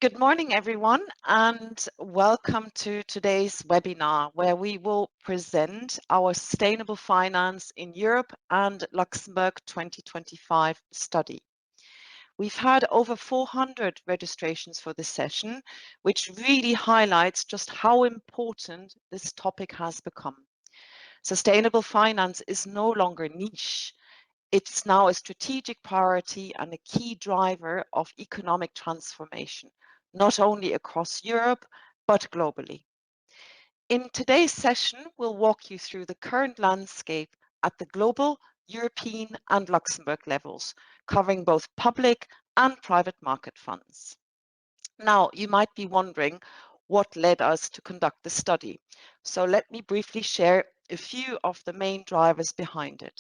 Good morning, everyone, and welcome to today's webinar, where we will present our Sustainable Finance in Europe and Luxembourg 2025 study. We've had over 400 registrations for this session, which really highlights just how important this topic has become. Sustainable finance is no longer niche. It's now a strategic priority and a key driver of economic transformation, not only across Europe, but globally. In today's session, we'll walk you through the current landscape at the global, European and Luxembourg levels, covering both public and private market funds. Now, you might be wondering what led us to conduct the study. So let me briefly share a few of the main drivers behind it.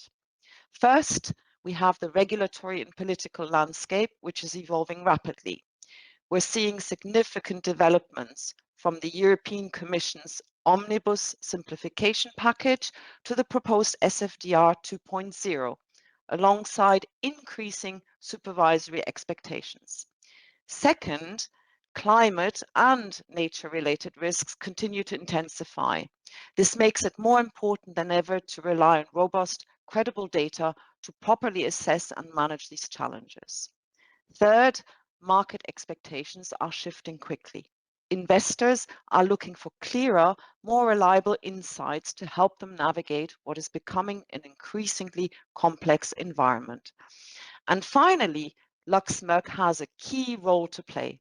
First, we have the regulatory and political landscape, which is evolving rapidly. We're seeing significant developments from the European Commission's Omnibus Simplification Package to the proposed SFDR 2.0, alongside increasing supervisory expectations. Second, climate and nature-related risks continue to intensify. This makes it more important than ever to rely on robust, credible data to properly assess and manage these challenges. Third, market expectations are shifting quickly. Investors are looking for clearer, more reliable insights to help them navigate what is becoming an increasingly complex environment. And finally, Luxembourg has a key role to play.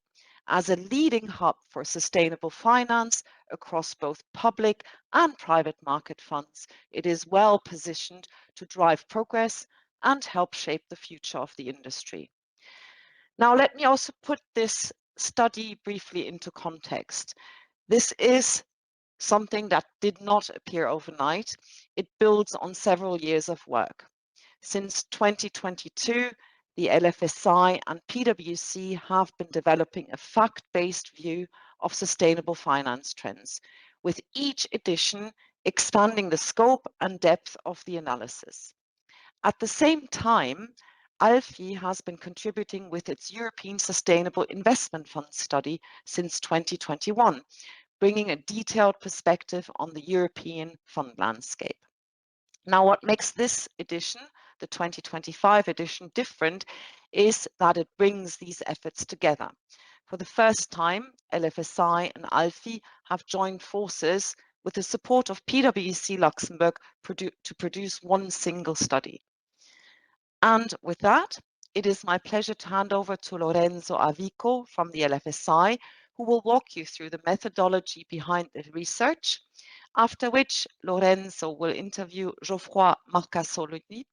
As a leading hub for sustainable finance across both public and private market funds, it is well positioned to drive progress and help shape the future of the industry. Now, let me also put this study briefly into context. This is something that did not appear overnight. It builds on several years of work. Since 2022, the LSFI and PwC have been developing a fact-based view of sustainable finance trends, with each edition expanding the scope and depth of the analysis. At the same time, ALFI has been contributing with its European Sustainable Investment Fund study since 2021, bringing a detailed perspective on the European fund landscape. Now, what makes this edition, the 2025 edition, different is that it brings these efforts together. For the first time, LSFI and ALFI have joined forces with the support of PwC Luxembourg to produce one single study. And with that, it is my pleasure to hand over to Lorenzo Avico from the LSFI, who will walk you through the methodology behind the research, after which Lorenzo will interview Geoffroy Marcasolini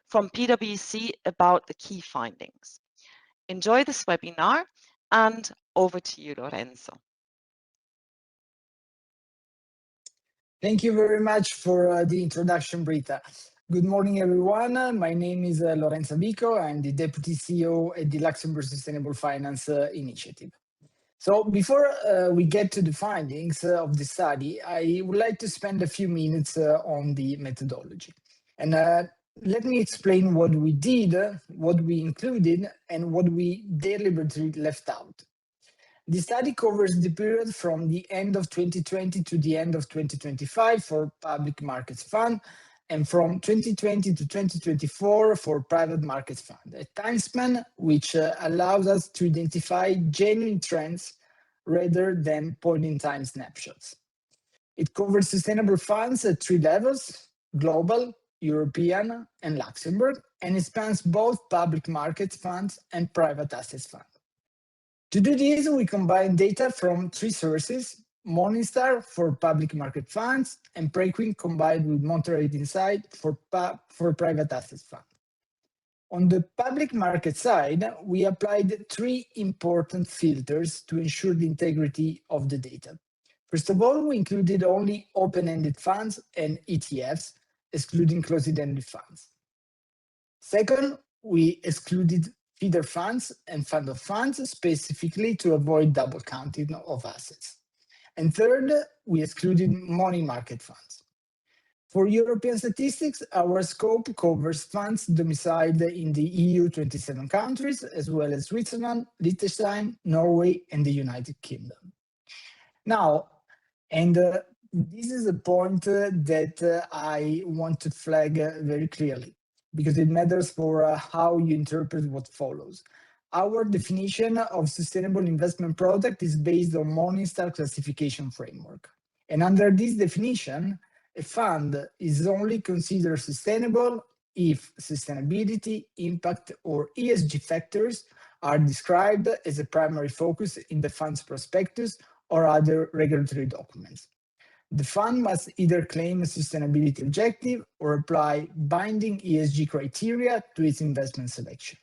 from PwC about the key findings. Enjoy this webinar, and over to you, Lorenzo. Thank you very much for the introduction, Britta. Good morning, everyone. My name is Lorenzo Avico. I'm the Deputy CEO at the Luxembourg Sustainable Finance Initiative. So before we get to the findings of the study, I would like to spend a few minutes on the methodology. And let me explain what we did, what we included, and what we deliberately left out. The study covers the period from the end of 2020 to the end of 2025 for public markets fund, and from 2020 to 2024 for private markets fund, a time span which allows us to identify genuine trends rather than point-in-time snapshots. It covers sustainable funds at 3 levels: global, European, and Luxembourg, and it spans both public markets funds and private assets funds. To do this, we combine data from 3 sources: Morningstar for public market funds, and Preqin combined with Monterey Insight for private assets fund. On the public market side, we applied 3 important filters to ensure the integrity of the data. First of all, we included only open-ended funds and ETFs, excluding closed-ended funds. Second, we excluded feeder funds and fund of funds, specifically to avoid double counting of assets. And third, we excluded money market funds. For European statistics, our scope covers funds domiciled in the EU 27 countries, as well as Switzerland, Liechtenstein, Norway, and the United Kingdom. Now, this is a point that I want to flag very clearly, because it matters for how you interpret what follows. Our definition of sustainable investment product is based on Morningstar classification framework. And under this definition, a fund is only considered sustainable if sustainability, impact, or ESG factors are described as a primary focus in the fund's prospectus or other regulatory documents. The fund must either claim a sustainability objective or apply binding ESG criteria to its investment selection.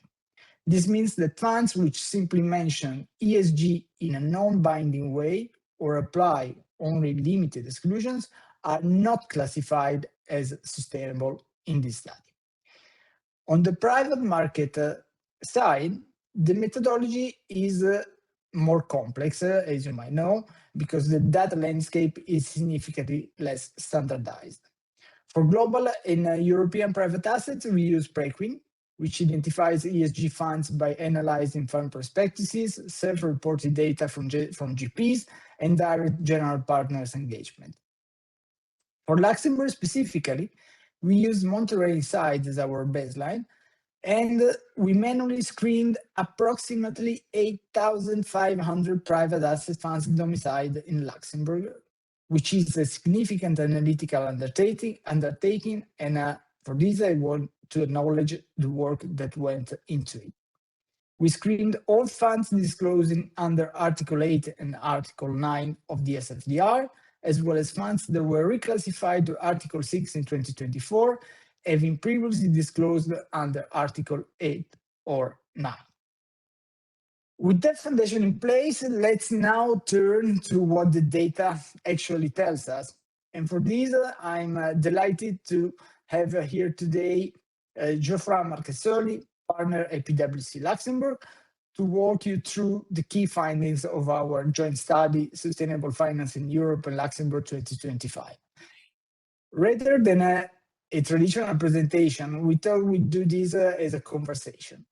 This means that funds which simply mention ESG in a non-binding way or apply only limited exclusions are not classified as sustainable in this study. On the private market side, the methodology is more complex, as you might know, because the data landscape is significantly less standardized. For global and European private assets, we use Preqin, which identifies ESG funds by analyzing fund prospectuses, self-reported data from GPs, and direct general partners engagement. For Luxembourg specifically, we use Monterey Insights as our baseline, and we manually screened approximately 8,500 private asset funds domiciled in Luxembourg, which is a significant analytical undertaking, and for this I want to acknowledge the work that went into it. We screened all funds disclosing under Article 8 and Article 9 of the SFDR, as well as funds that were reclassified to Article 6 in 2024, having previously disclosed under Article 8 or 9. With that foundation in place, let's now turn to what the data actually tells us. And for this, I'm delighted to have here today Geoffroy Marchesoli, partner at PwC Luxembourg, to walk you through the key findings of our joint study, Sustainable Finance in Europe and Luxembourg 2025. Rather than a traditional presentation, we thought we'd do this as a conversation.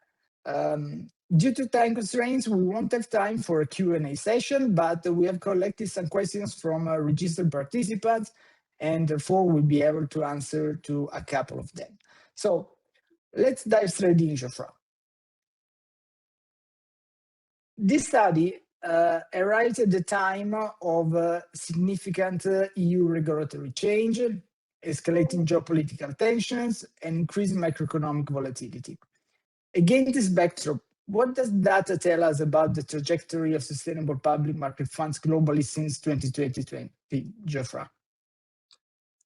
Due to time constraints, we won't have time for a Q&A session, but we have collected some questions from registered participants, and therefore we'll be able to answer to a couple of them. So let's dive straight in, Geoffroy. This study arrives at the time of significant EU regulatory change, escalating geopolitical tensions, and increasing macroeconomic volatility. Against this backdrop, what does data tell us about the trajectory of sustainable public market funds globally since 2020, Geoffroy?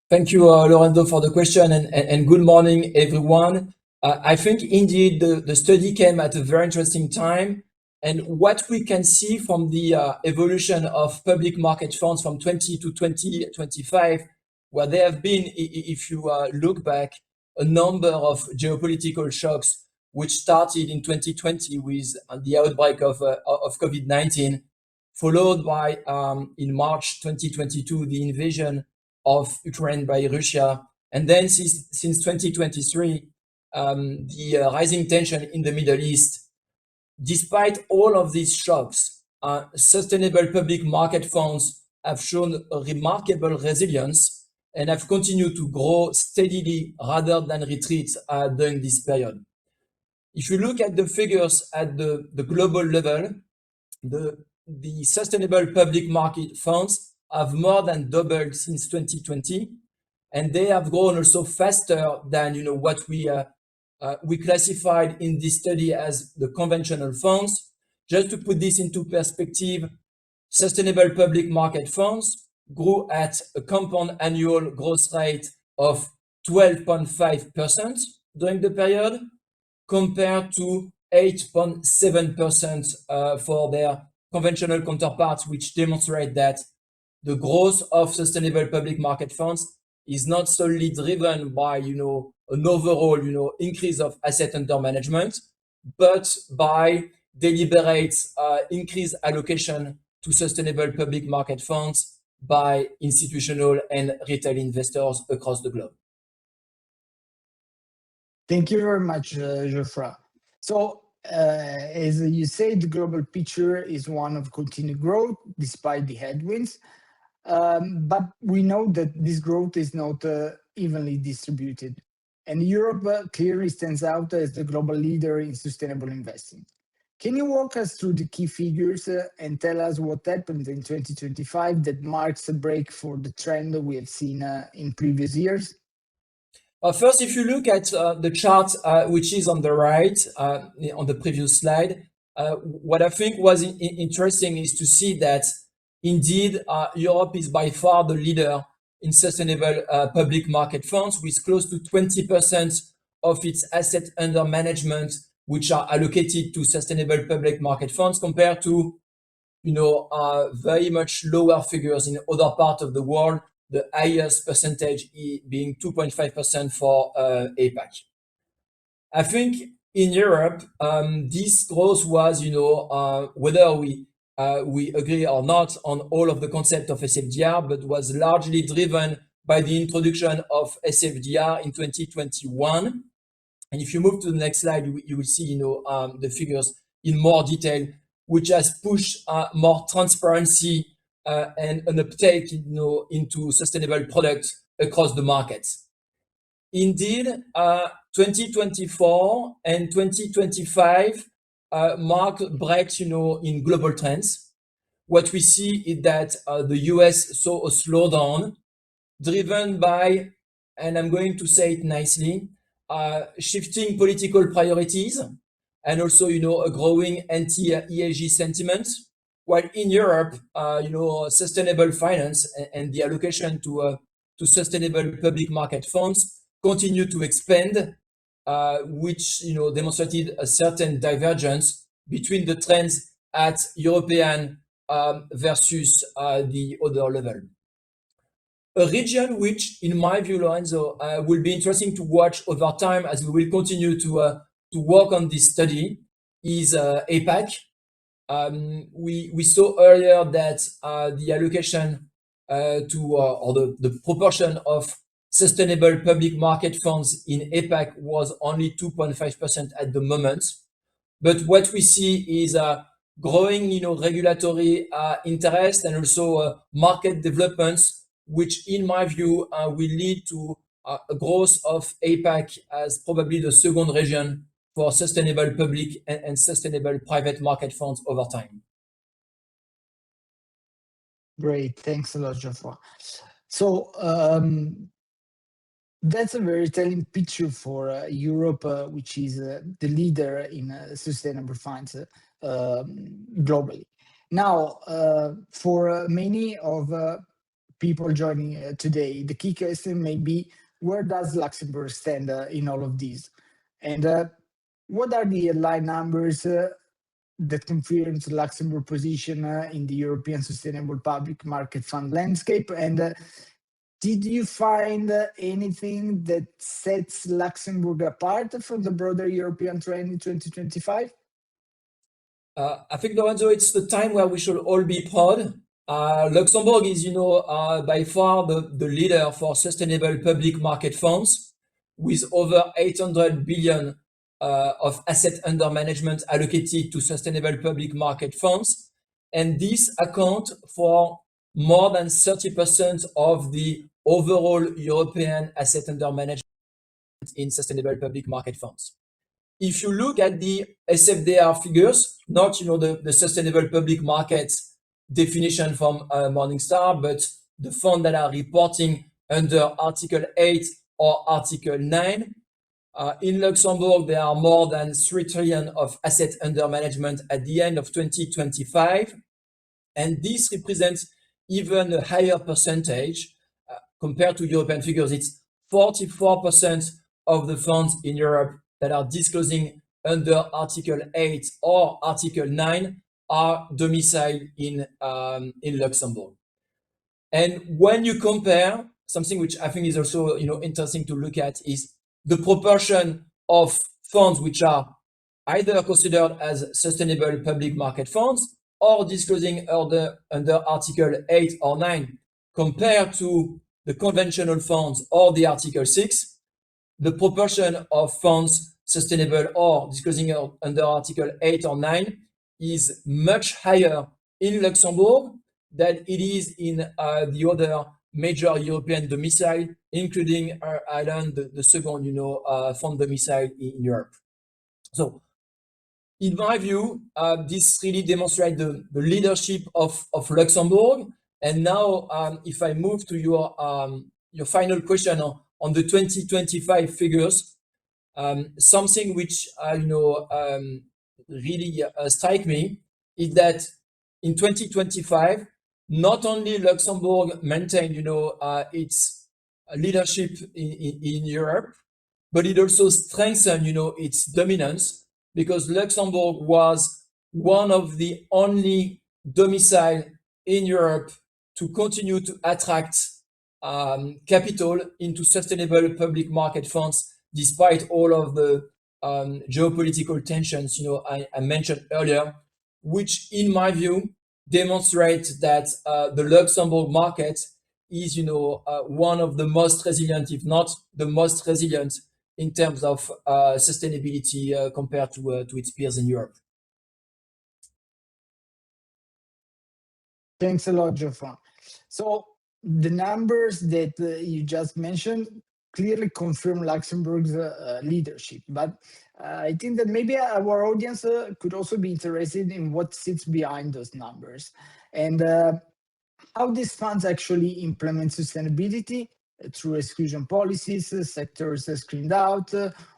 Thank you, Lorenzo, for the question, and good morning, everyone. I think indeed the study came at a very interesting time, and what we can see from the evolution of public market funds from 20 to 2025, where there have been, if you look back, a number of geopolitical shocks, which started in 2020 with the outbreak of COVID-19, followed by, in March 2022, the invasion of Ukraine by Russia. And then since 2023, the rising tension in the Middle East. Despite all of these shocks, sustainable public market funds have shown a remarkable resilience and have continued to grow steadily rather than retreat during this period. If you look at the figures at the global level, the sustainable public market funds have more than doubled since 2020, and they have grown also faster than what we classified in this study as the conventional funds. Just to put this into perspective, sustainable public market funds grew at a compound annual growth rate of 12.5% during the period, compared to 8.7% for their conventional counterparts, which demonstrate that the growth of sustainable public market funds is not solely driven by an overall increase of asset under management, but by deliberate increased allocation to sustainable public market funds by institutional and retail investors across the globe. Thank you very much, Geoffroy. So, as you say, the global picture is one of continued growth despite the headwinds. But we know that this growth is not evenly distributed. And Europe clearly stands out as the global leader in sustainable investing. Can you walk us through the key figures and tell us what happened in 2025 that marks a break for the trend we have seen in previous years? First, if you look at the chart, which is on the right, on the previous slide, what I think was interesting is to see that indeed Europe is by far the leader in sustainable public market funds, with close to 20% of its assets under management, which are allocated to sustainable public market funds, compared to very much lower figures in other parts of the world, the highest percentage being 2.5% for APAC. I think in Europe, this growth was, whether we agree or not on all of the concept of SFDR, but was largely driven by the introduction of SFDR in 2021. And if you move to the next slide, you will see, the figures in more detail, which has pushed more transparency and an uptake, into sustainable products across the markets. Indeed, 2024 and 2025 marked breaks, in global trends. What we see is that the US saw a slowdown driven by, and I'm going to say it nicely, shifting political priorities, and also, a growing anti-ESG sentiment. While in Europe, sustainable finance and the allocation to sustainable public market funds continue to expand, which demonstrated a certain divergence between the trends at European versus the other level. A region which, in my view, Lorenzo, will be interesting to watch over time as we will continue to work on this study is APAC. We saw earlier that the allocation or the proportion of sustainable public market funds in APAC was only 2.5% at the moment. But what we see is growing, regulatory interest and also market developments, which in my view will lead to a growth of APAC as probably the second region for sustainable public and sustainable private market funds over time. Great, thanks a lot, Geoffroy. So that's a very telling picture for Europe, which is the leader in sustainable finance globally. Now, for many of people joining today, the key question may be, where does Luxembourg stand in all of these? And what are the headline numbers that confirm Luxembourg's position in the European sustainable public market fund landscape? And did you find anything that sets Luxembourg apart from the broader European trend in 2025? I think, Lorenzo, it's the time where we should all be proud. Luxembourg is, by far the leader for sustainable public market funds, with over 800 billion of assets under management allocated to sustainable public market funds. And this account for more than 30% of the overall European assets under management in sustainable public market funds. If you look at the SFDR figures, not the sustainable public markets definition from Morningstar, but the funds that are reporting under Article 8 or Article 9, in Luxembourg, there are more than 3 trillion of assets under management at the end of 2025. And this represents even a higher percentage compared to European figures. It's 44% of the funds in Europe that are disclosing under Article 8 or Article 9 are domiciled in Luxembourg. And when you compare, something which I think is also interesting to look at is the proportion of funds which are either considered as sustainable public market funds or disclosing under Article 8 or 9. compared to the conventional funds or the Article 6, the proportion of funds sustainable or disclosing under Article 8 or 9 is much higher in Luxembourg than it is in the other major European domicile, including Ireland, the second, fund domicile in Europe. So, in my view, this really demonstrates the leadership of Luxembourg. And now, if I move to your final question on the 2025 figures, something which really strike me is that in 2025, not only Luxembourg maintained its leadership in Europe, but it also strengthened its dominance, because Luxembourg was one of the only domicile in Europe to continue to attract capital into sustainable public market funds, despite all of the geopolitical tensions I mentioned earlier, which in my view demonstrates that the Luxembourg market is one of the most resilient, if not the most resilient, in terms of sustainability compared to its peers in Europe. Thanks a lot, Geoffroy. So the numbers that you just mentioned clearly confirm Luxembourg's leadership, but I think that maybe our audience could also be interested in what sits behind those numbers and how these funds actually implement sustainability through exclusion policies, sectors screened out,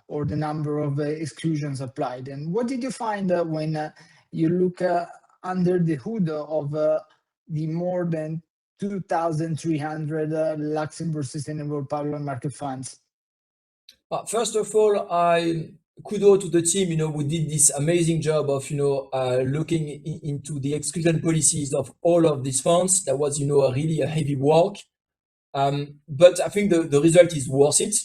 or the number of exclusions applied. And what did you find when you look under the hood of the more than 2,300 Luxembourg sustainable public market funds? First of all, I kudos to the team, who did this amazing job of, looking into the exclusion policies of all of these funds. That was, really a heavy work. But I think the result is worth it.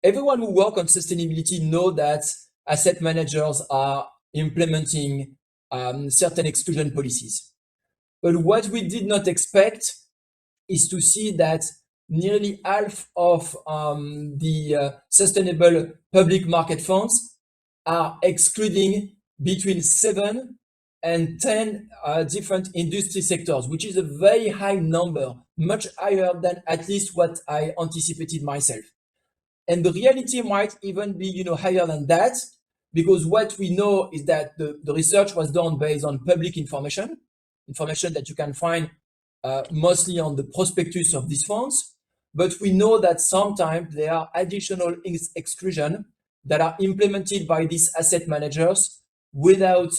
Everyone who works on sustainability know that asset managers are implementing certain exclusion policies. But what we did not expect is to see that nearly half of the sustainable public market funds are excluding between 7 and 10 different industry sectors, which is a very high number, much higher than at least what I anticipated myself. And the reality might even be, higher than that, because what we know is that the research was done based on public information that you can find mostly on the prospectus of these funds. But we know that sometimes there are additional exclusions that are implemented by these asset managers without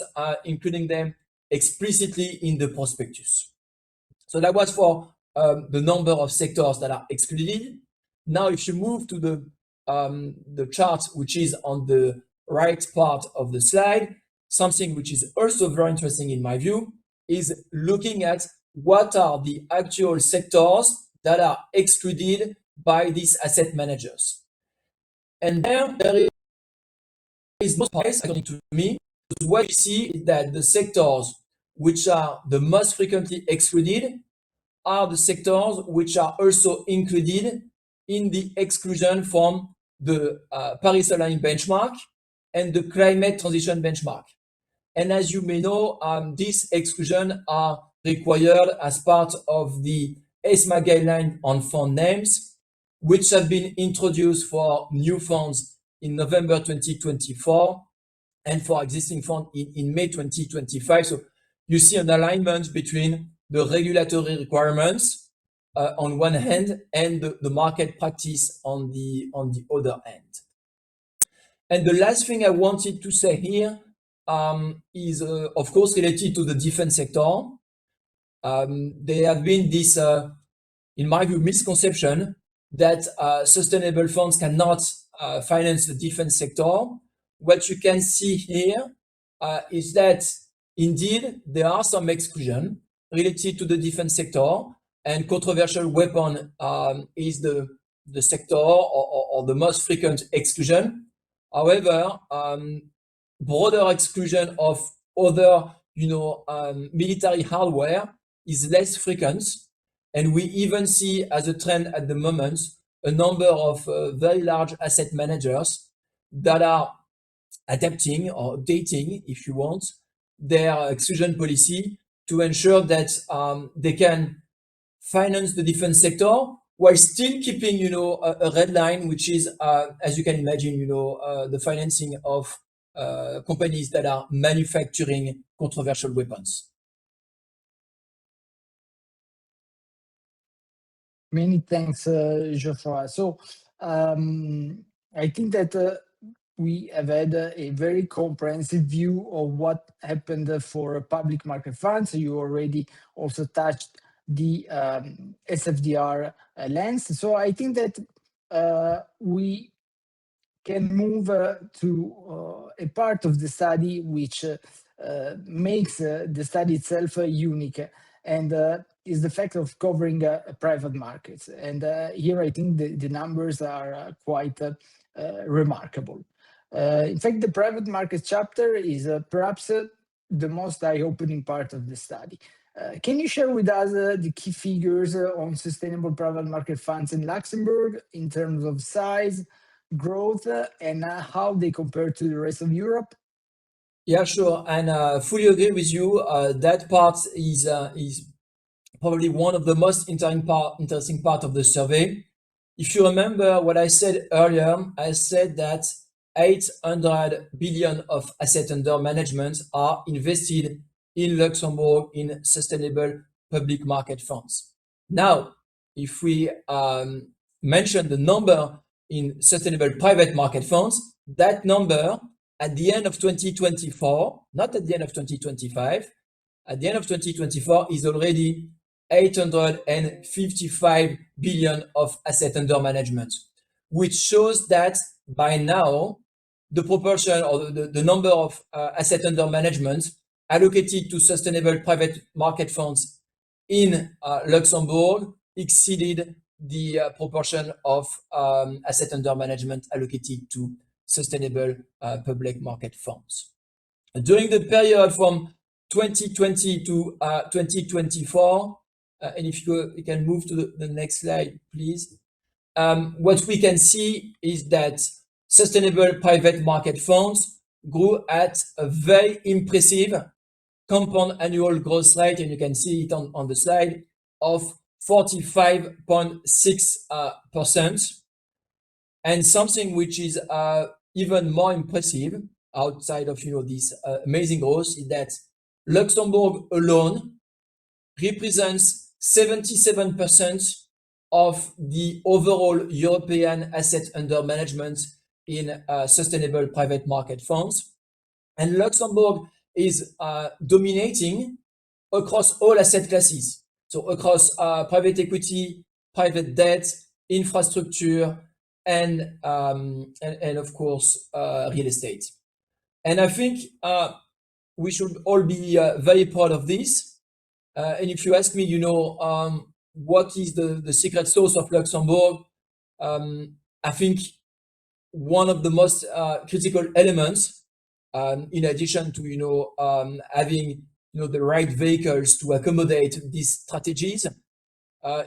including them explicitly in the prospectus. So that was for the number of sectors that are excluded. Now, if you move to the chart, which is on the right part of the slide, something which is also very interesting in my view is looking at what are the actual sectors that are excluded by these asset managers. And there is no surprise, according to me, because what we see is that the sectors which are the most frequently excluded are the sectors which are also included in the exclusion from the Paris-aligned benchmark and the climate transition benchmark. And as you may know, these exclusions are required as part of the ESMA guideline on fund names, which have been introduced for new funds in November 2024 and for existing funds in May 2025. So you see an alignment between the regulatory requirements on one hand and the market practice on the other hand. And the last thing I wanted to say here is, of course, related to the defense sector. There have been this, in my view, misconception that sustainable funds cannot finance the defense sector. What you can see here is that indeed there are some exclusion related to the defense sector, and controversial weapon is the sector or the most frequent exclusion. However, broader exclusion of other, military hardware is less frequent. And we even see as a trend at the moment, a number of very large asset managers that are adapting or updating, if you want, their exclusion policy to ensure that they can finance the defense sector while still keeping, a red line, which is, as you can imagine, the financing of companies that are manufacturing controversial weapons. Many thanks, Geoffroy. So I think that we have had a very comprehensive view of what happened for public market funds. You already also touched the SFDR lens. So I think that we can move to a part of the study which makes the study itself unique, and is the fact of covering private markets. And here I think the numbers are quite remarkable. In fact, the private market chapter is perhaps the most eye-opening part of the study. Can you share with us the key figures on sustainable private market funds in Luxembourg in terms of size, growth, and how they compare to the rest of Europe? Yeah, sure, and fully agree with you. That part is probably one of the most interesting part of the survey. If you remember what I said earlier, I said that 800 billion of assets under management are invested in Luxembourg in sustainable public market funds. Now, if we mention the number in sustainable private market funds, that number at the end of 2024, not at the end of 2025, at the end of 2024 is already 855 billion of assets under management, which shows that by now, the proportion or the number of assets under management allocated to sustainable private market funds in Luxembourg exceeded the proportion of assets under management allocated to sustainable public market funds. During the period from 2020 to 2024, and if you can move to the next slide, please. What we can see is that sustainable private market funds grew at a very impressive compound annual growth rate, and you can see it on the slide, of 45.6%. And something which is even more impressive outside of this amazing growth is that Luxembourg alone represents 77% of the overall European assets under management in sustainable private market funds. And Luxembourg is dominating across all asset classes. So across private equity, private debt, infrastructure, and of course, real estate. And I think we should all be very proud of this. And if you ask me, what is the secret sauce of Luxembourg? I think one of the most critical elements, in addition to having the right vehicles to accommodate these strategies,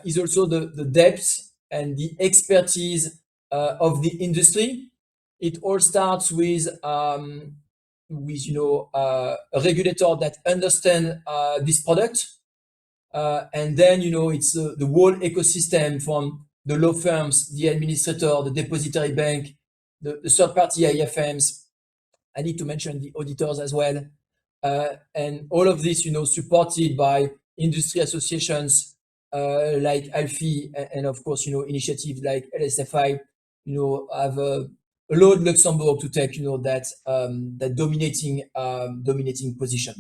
is also the depth and the expertise of the industry. It all starts with a regulator that understands this product. And then, it's the whole ecosystem from the law firms, the administrator, the depository bank, the third-party IFMs. I need to mention the auditors as well. And all of this, supported by industry associations like ALFI and of course, initiatives like LSFI, have allowed Luxembourg to take, that dominating position.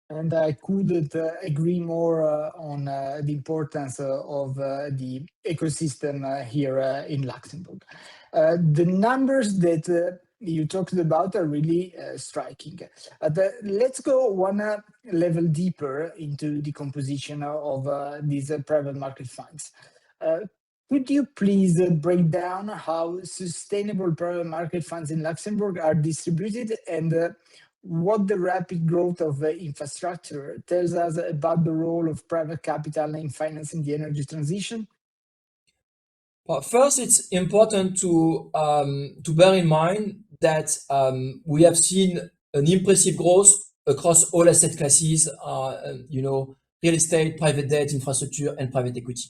And I couldn't agree more on the importance of the ecosystem here in Luxembourg. The numbers that you talked about are really striking. Let's go one level deeper into the composition of these private market funds. Could you please break down how sustainable private market funds in Luxembourg are distributed and what the rapid growth of infrastructure tells us about the role of private capital in financing the energy transition? Well, first, it's important to bear in mind that we have seen an impressive growth across all asset classes, real estate, private debt, infrastructure, and private equity.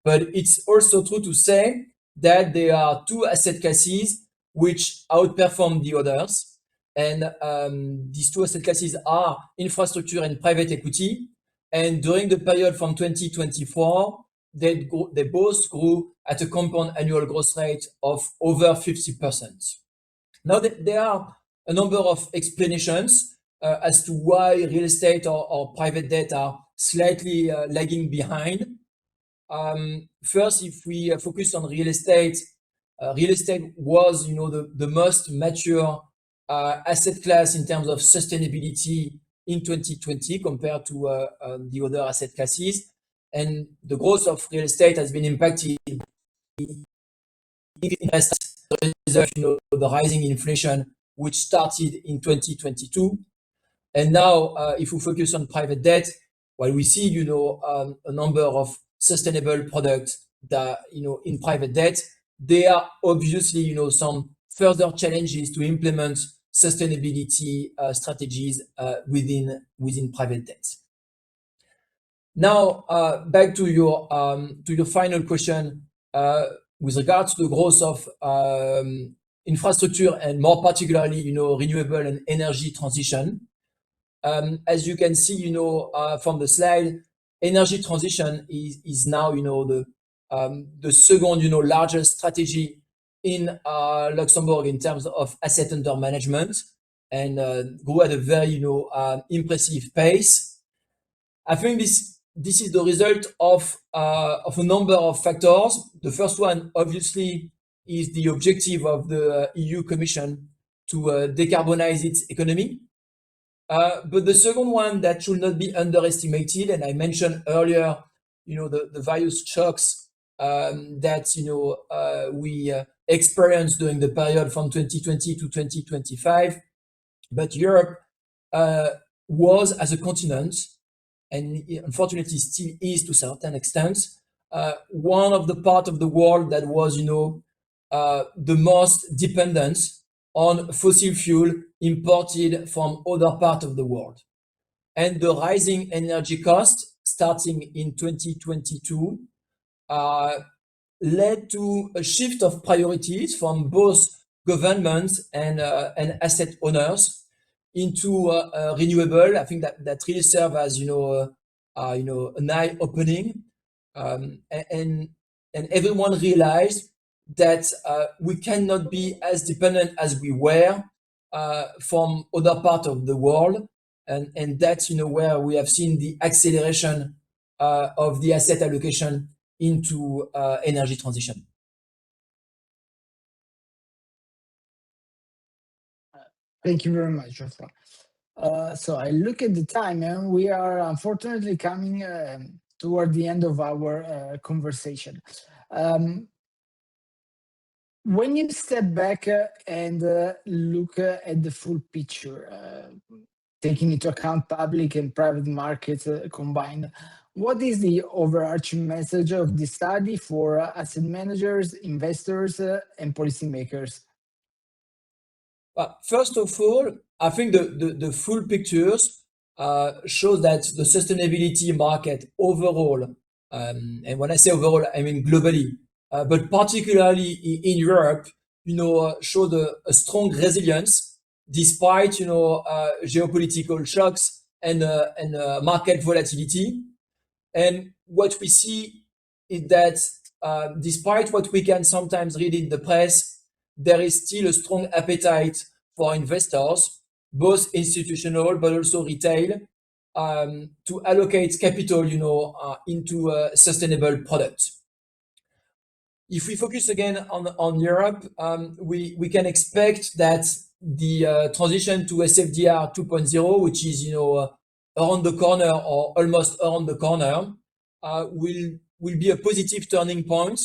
But it's also true to say that there are two asset classes which outperform the others. And these two asset classes are infrastructure and private equity. And during the period from 2024, they both grew at a compound annual growth rate of over 50%. Now, there are a number of explanations as to why real estate or private debt are slightly lagging behind. First, if we focus on real estate was, the most mature asset class in terms of sustainability in 2020 compared to the other asset classes. And the growth of real estate has been impacted as a result of the rising inflation, which started in 2022. And now, if we focus on private debt, while we see, a number of sustainable products that, in private debt, there are obviously, some further challenges to implement sustainability strategies within private debt. Now, back to your final question with regards to the growth of infrastructure and more particularly, renewable and energy transition. As you can see, from the slide, energy transition is now, the second, largest strategy in Luxembourg in terms of asset under management, and grew at a very, impressive pace. I think this is the result of a number of factors. The first one, obviously, is the objective of the EU Commission to decarbonize its economy. But the second one that should not be underestimated, and I mentioned earlier, the various shocks that we experienced during the period from 2020 to 2025. But Europe was, as a continent, and unfortunately still is to a certain extent, one of the part of the world that was, the most dependent on fossil fuel imported from other parts of the world. And the rising energy costs starting in 2022 led to a shift of priorities from both governments and asset owners into renewable. I think that really serve as an eye-opening, and everyone realized that we cannot be as dependent as we were from other parts of the world, and that's where we have seen the acceleration of the asset allocation into energy transition. Thank you very much, Geoffroy. So I look at the time, and we are unfortunately coming toward the end of our conversation. When you step back and look at the full picture, taking into account public and private markets combined, what is the overarching message of this study for asset managers, investors, and policymakers? First of all, I think the full pictures shows that the sustainability market overall, and when I say overall, I mean globally, but particularly in Europe, showed a strong resilience despite geopolitical shocks and market volatility. And what we see is that despite what we can sometimes read in the press, there is still a strong appetite for investors, both institutional but also retail, to allocate capital, into sustainable products. If we focus again on Europe, we can expect that the transition to SFDR 2.0, which is around the corner or almost around the corner, will be a positive turning point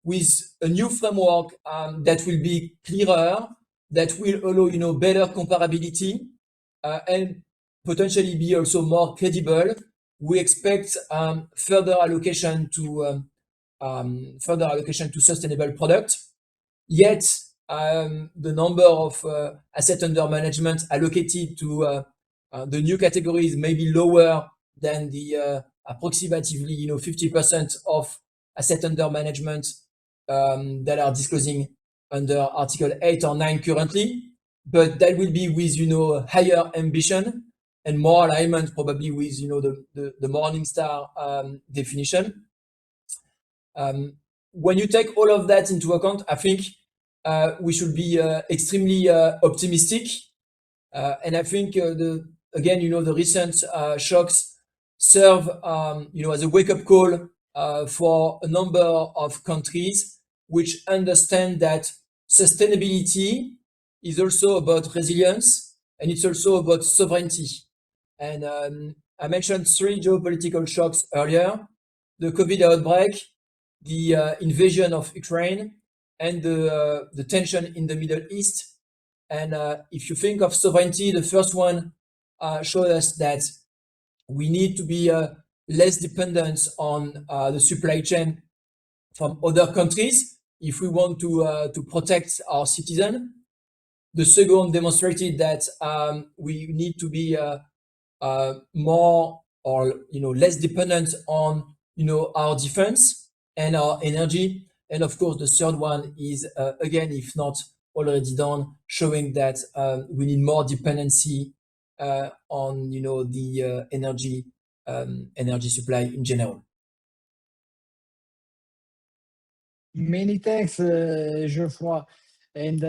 with a new framework that will be clearer, that will allow better comparability, and potentially be also more credible, we expect further allocation to sustainable products. Yet the number of asset under management allocated to the new categories may be lower than the approximately 50% of asset under management that are disclosing under Article 8 or 9 currently, but that will be with higher ambition and more alignment probably with the Morningstar definition. When you take all of that into account, I think we should be extremely optimistic. And I think the recent shocks serve as a wake-up call for a number of countries which understand that sustainability is also about resilience and it's also about sovereignty. And I mentioned 3 geopolitical shocks earlier: the COVID outbreak, the invasion of Ukraine, and the tension in the Middle East. And if you think of sovereignty, the first one showed us that we need to be less dependent on the supply chain from other countries if we want to protect our citizens. The second demonstrated that we need to be more or less dependent on our defense and our energy. And of course, the third one is again, if not already done, showing that we need more dependency on the energy supply in general. Many thanks, Geoffroy. And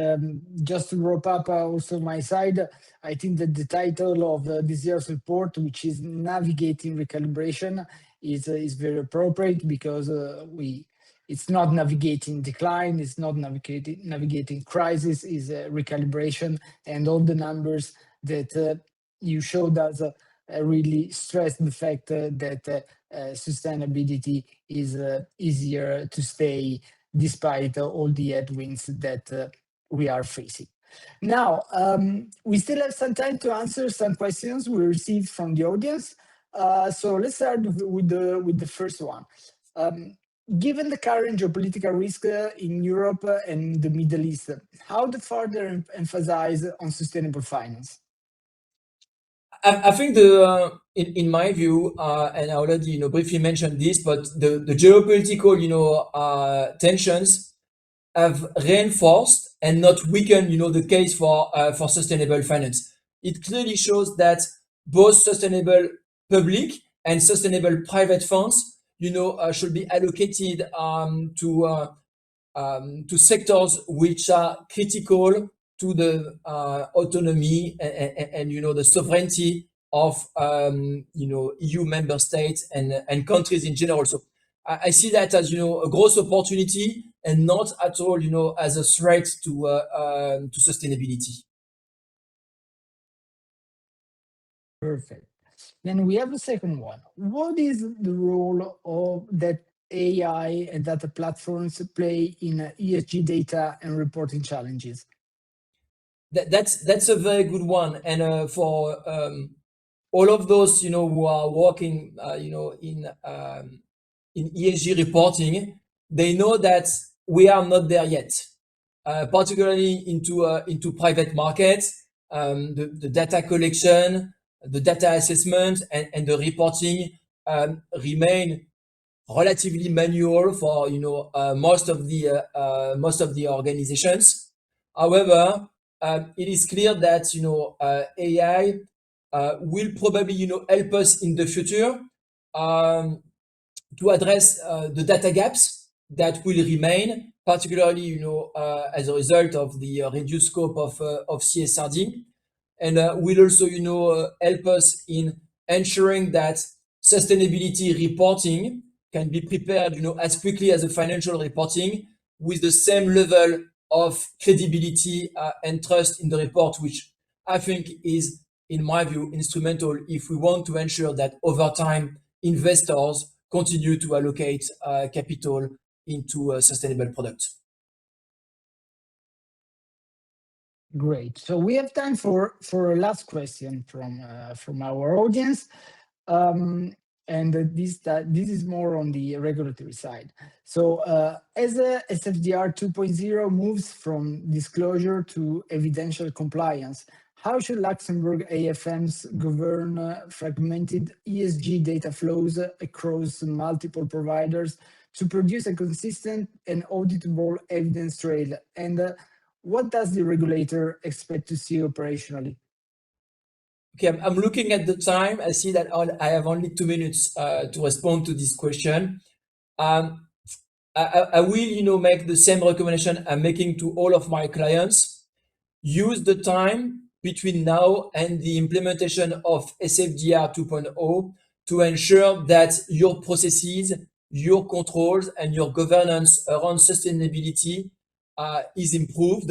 just to wrap up also my side, I think that the title of this year's report, which is Navigating Recalibration, is very appropriate because it's not navigating decline, it's not navigating crisis, is recalibration, and all the numbers that you showed us really stress the fact that sustainability is easier to stay despite all the headwinds that we are facing. Now, we still have some time to answer some questions we received from the audience. So let's start with the first one. Given the current geopolitical risk in Europe and the Middle East, how to further emphasize on sustainable finance? I think in my view, and I already briefly mentioned this, but the geopolitical tensions have reinforced and not weakened the case for sustainable finance. It clearly shows that both sustainable public and sustainable private funds should be allocated to sectors which are critical to the autonomy and the sovereignty of EU member states and countries in general. So I see that as a growth opportunity and not at all as a threat to sustainability. Perfect. Then we have a second one. What is the role of that AI and data platforms play in ESG data and reporting challenges? That's a very good one, and for all of those who are working in ESG reporting, they know that we are not there yet, particularly into private markets. The data collection, the data assessment, and the reporting remain relatively manual for most of the organizations. However, it is clear that AI will probably help us in the future to address the data gaps that will remain, particularly as a result of the reduced scope of CSRD, and will also help us in ensuring that sustainability reporting can be prepared as quickly as a financial reporting with the same level of credibility and trust in the report, which I think is, in my view, instrumental if we want to ensure that over time investors continue to allocate capital into sustainable products. Great. So we have time for a last question from our audience. And this is more on the regulatory side. So as SFDR 2.0 moves from disclosure to evidential compliance, how should Luxembourg AFMs govern fragmented ESG data flows across multiple providers to produce a consistent and auditable evidence trail? And what does the regulator expect to see operationally? Okay, I'm looking at the time. I see that I have only 2 minutes to respond to this question. I will, make the same recommendation I'm making to all of my clients. Use the time between now and the implementation of SFDR 2.0 to ensure that your processes, your controls, and your governance around sustainability is improved.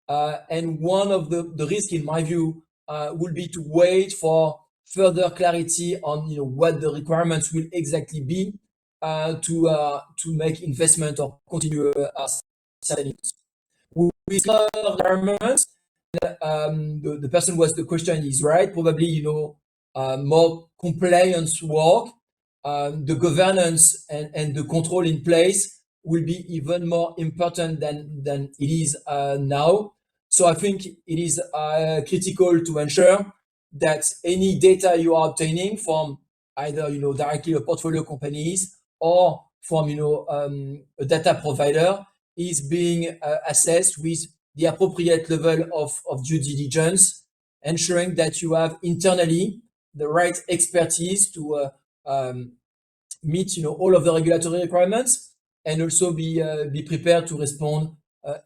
And one of the risks, in my view, will be to wait for further clarity on what the requirements will exactly be to make investment or continue sustainability. With requirements, the person who asked the question is right. Probably, more compliance work, the governance and the control in place will be even more important than it is now. So I think it is critical to ensure that any data you are obtaining from either directly a portfolio companies or from a data provider is being assessed with the appropriate level of due diligence, ensuring that you have internally the right expertise to meet all of the regulatory requirements, and also be prepared to respond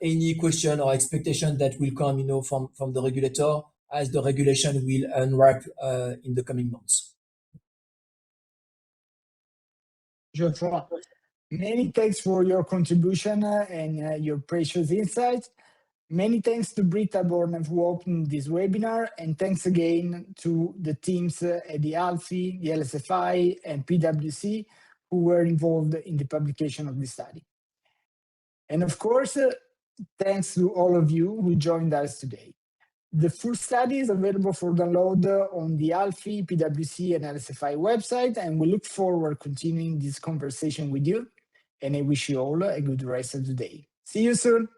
any question or expectation that will come from the regulator as the regulation will unwrap in the coming months. Geoffroy, many thanks for your contribution and your precious insights. Many thanks to Britta Born who opened this webinar, and thanks again to the teams at the ALFI, the LSFI, and PwC who were involved in the publication of the study. And of course, thanks to all of you who joined us today. The full study is available for download on the ALFI, PwC, and LSFI website, and we look forward to continuing this conversation with you. And I wish you all a good rest of the day. See you soon.